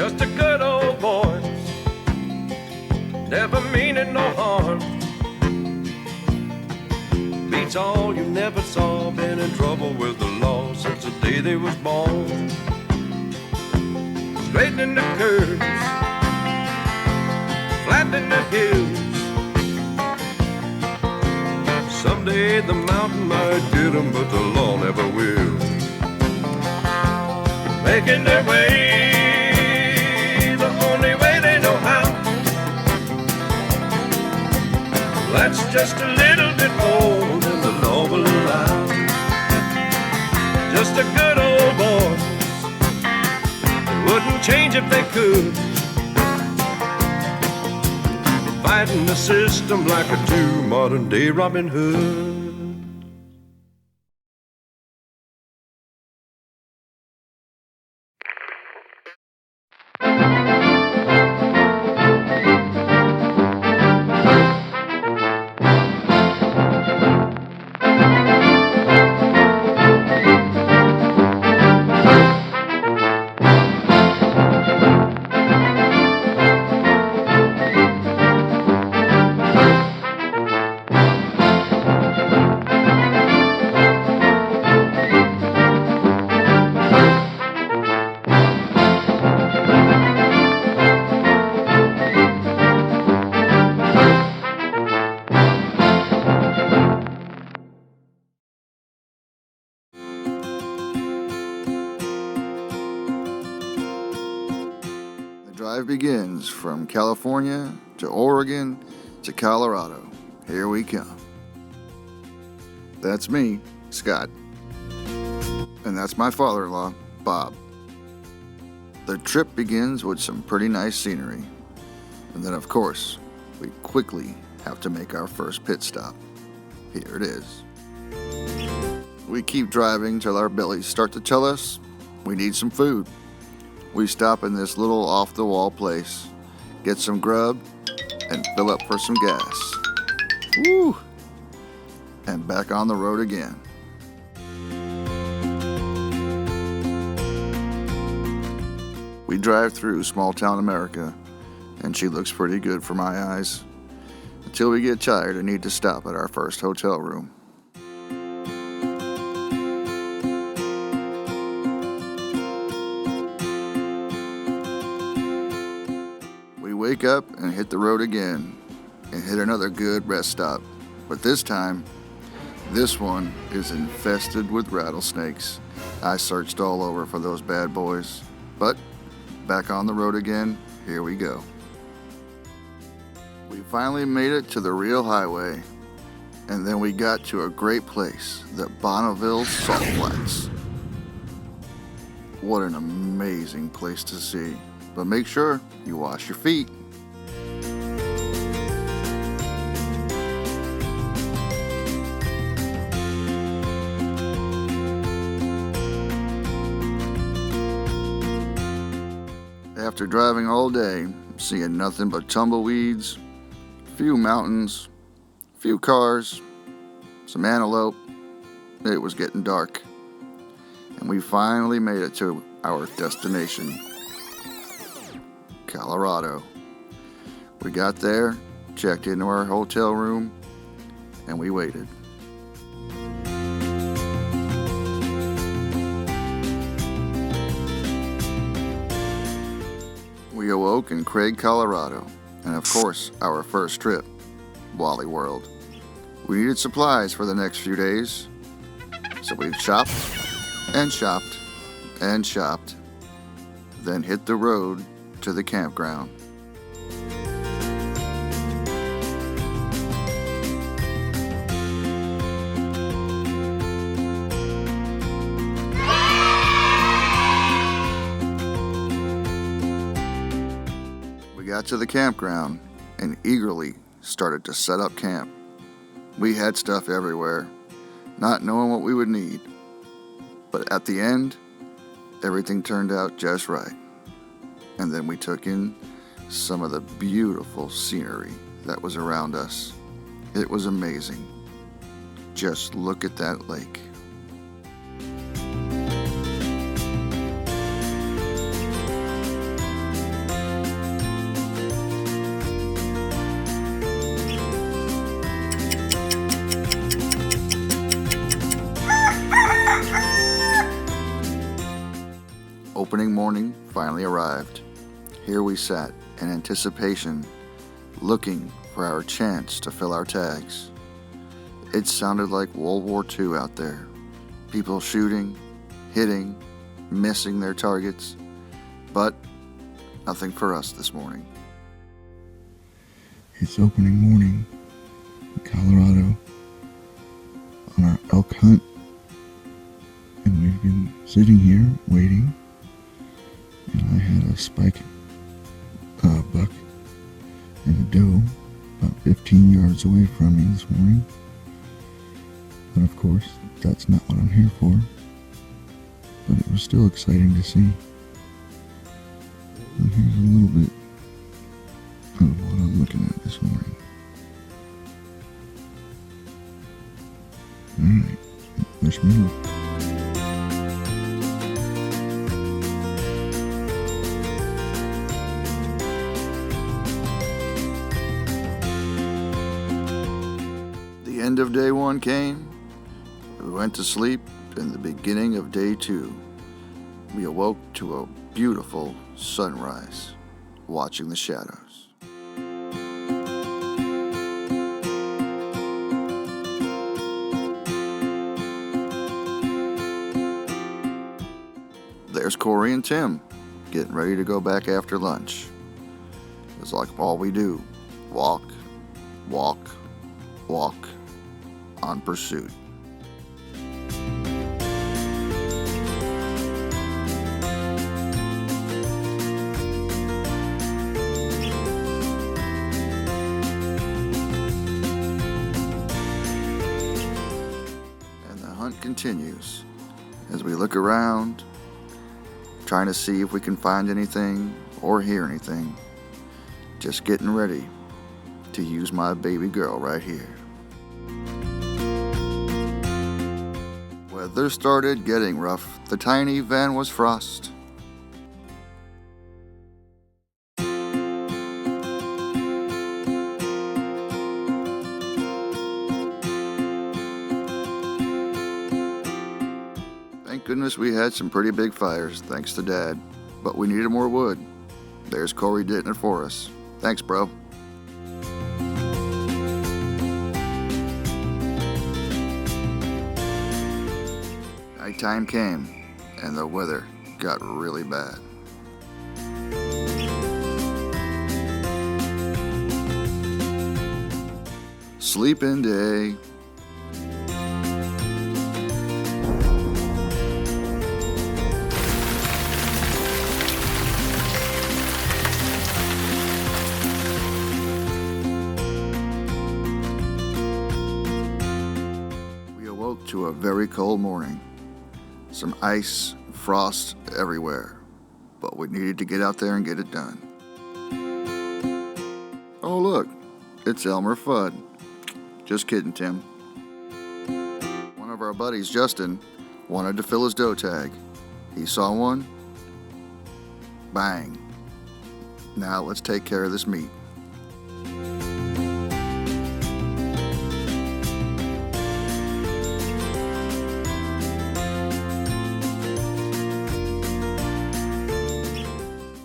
just a good old voice, never meaning no harm. Beats all you never saw, been in trouble with the law since the day they was born. Straightening the curves, flattening the hills. Someday the mountain might get them, but the law never will. Making their way the only way they know how. That's just a little bit more than the law will allow. Just a good old voice, they wouldn't change if they could. Fighting the system like a true modern day Robin Hood. Drive begins from California to Oregon to Colorado. Here we come. That's me, Scott. And that's my father-in-law, Bob. The trip begins with some pretty nice scenery. And then, of course, we quickly have to make our first pit stop. Here it is. We keep driving till our bellies start to tell us we need some food. We stop in this little off-the-wall place, get some grub, and fill up for some gas. Woo! And back on the road again. We drive through small-town America, and she looks pretty good for my eyes, until we get tired and need to stop at our first hotel room. Wake up and hit the road again and hit another good rest stop. But this time, this one is infested with rattlesnakes. I searched all over for those bad boys. But back on the road again, here we go. We finally made it to the real highway, and then we got to a great place, the Bonneville Salt Flats. What an amazing place to see. But make sure you wash your feet. After driving all day, seeing nothing but tumbleweeds, few mountains, few cars, some antelope, it was getting dark. And we finally made it to our destination, Colorado. We got there, checked into our hotel room, and we waited. We awoke in Craig, Colorado, and of course, our first trip, Wally World. We needed supplies for the next few days, so we shopped and shopped and shopped, then hit the road to the campground. We got to the campground and eagerly started to set up camp. We had stuff everywhere, not knowing what we would need. But at the end, everything turned out just right. And then we took in some of the beautiful scenery that was around us. It was amazing. Just look at that lake. Opening morning finally arrived. Here we sat in anticipation, looking for our chance to fill our tags. It sounded like World War II out there. People shooting, hitting, missing their targets, but nothing for us this morning. It's opening morning in Colorado on our elk hunt, and we've been sitting here waiting, and I had a spike buck and a doe about 15 yards away from me this morning, but of course that's not what I'm here for, but it was still exciting to see. And here's a little bit of what I'm looking at this morning. Alright, wish me luck. The end of day one came. We went to sleep in the beginning of day two. We awoke to a beautiful sunrise, watching the shadows. There's Corey and Tim, getting ready to go back after lunch. It's like all we do, walk, walk, walk, on pursuit. And the hunt continues as we look around, trying to see if we can find anything or hear anything. Just getting ready to use my baby girl right here. Weather started getting rough. The tiny van was frost. Thank goodness we had some pretty big fires, thanks to Dad. But we needed more wood. There's Corey getting it for us. Thanks, bro. Nighttime came, and the weather got really bad. Sleeping day. We awoke to a very cold morning. Some ice, frost everywhere, but we needed to get out there and get it done. Oh look, it's Elmer Fudd. Just kidding, Tim. One of our buddies, Justin, wanted to fill his doe tag. He saw one. Bang. Now let's take care of this meat.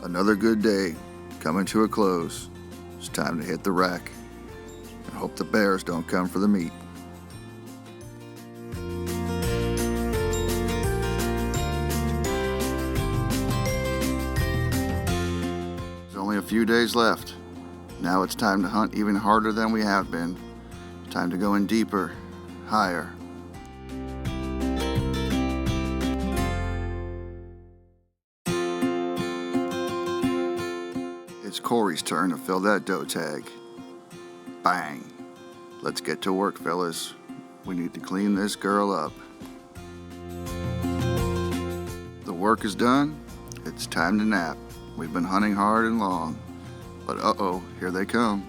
Another good day coming to a close. It's time to hit the rack and hope the bears don't come for the meat. There's only a few days left. Now it's time to hunt even harder than we have been. Time to go in deeper, higher. It's Corey's turn to fill that doe tag. Bang. Let's get to work, fellas. We need to clean this girl up. The work is done. It's time to nap. We've been hunting hard and long. But uh-oh, here they come.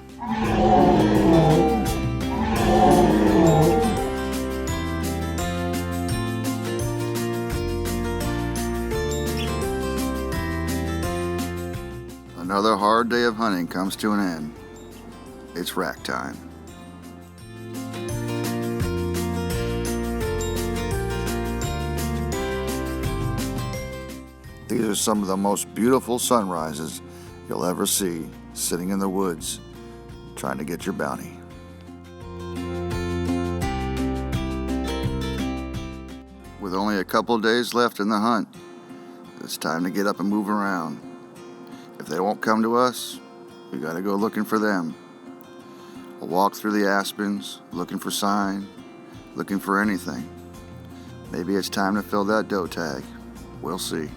Another hard day of hunting comes to an end. It's rack time. These are some of the most beautiful sunrises you'll ever see, sitting in the woods, trying to get your bounty. With only a couple days left in the hunt, it's time to get up and move around. If they won't come to us, we gotta go looking for them. We'll walk through the aspens, looking for sign, looking for anything. Maybe it's time to fill that doe tag. We'll see.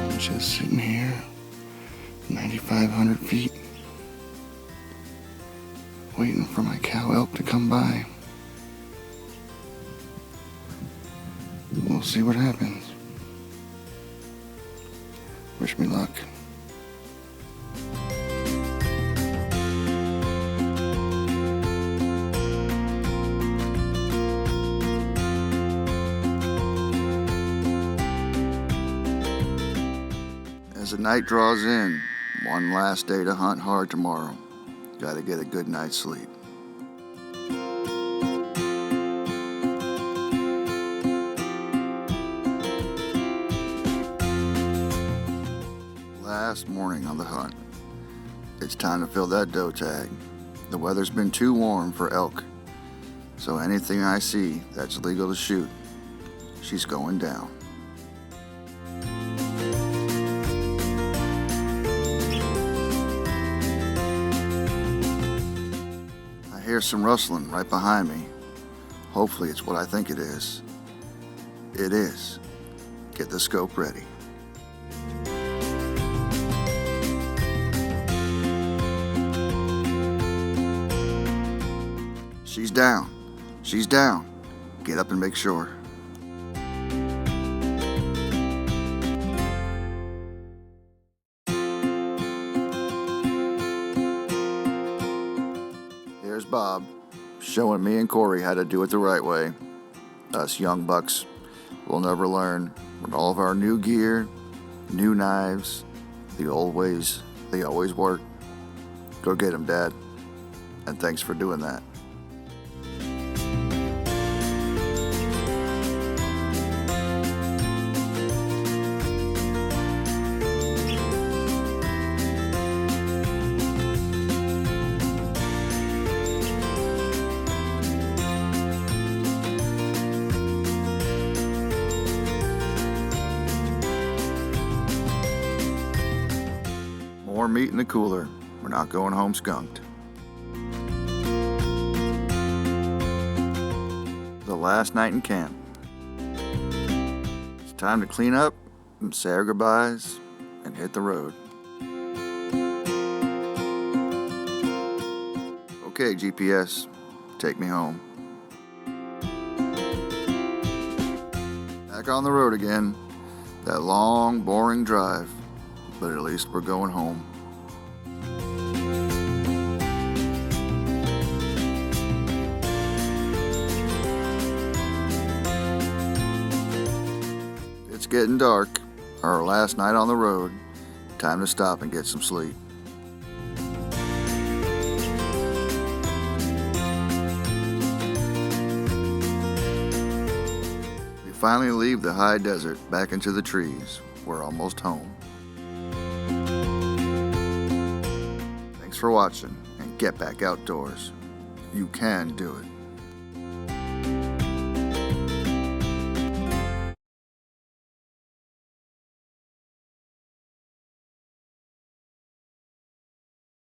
I'm just sitting here, 9,500 feet, waiting for my cow elk to come by. We'll see what happens. Wish me luck. As the night draws in, one last day to hunt hard tomorrow. Gotta get a good night's sleep. Last morning on the hunt. It's time to fill that doe tag. The weather's been too warm for elk, so anything I see that's legal to shoot, she's going down. I hear some rustling right behind me. Hopefully it's what I think it is. It is. Get the scope ready. She's down. She's down. Get up and make sure. Here's Bob, showing me and Corey how to do it the right way. Us young bucks will never learn. With all of our new gear, new knives, the old ways, they always work. Go get 'em, Dad. And thanks for doing that. More meat in the cooler. We're not going home skunked. The last night in camp. It's time to clean up and say our goodbyes and hit the road. Okay, GPS, take me home. Back on the road again. That long, boring drive, but at least we're going home. It's getting dark, our last night on the road. Time to stop and get some sleep. We finally leave the high desert back into the trees. We're almost home. Thanks for watching, and get back outdoors. You can do it.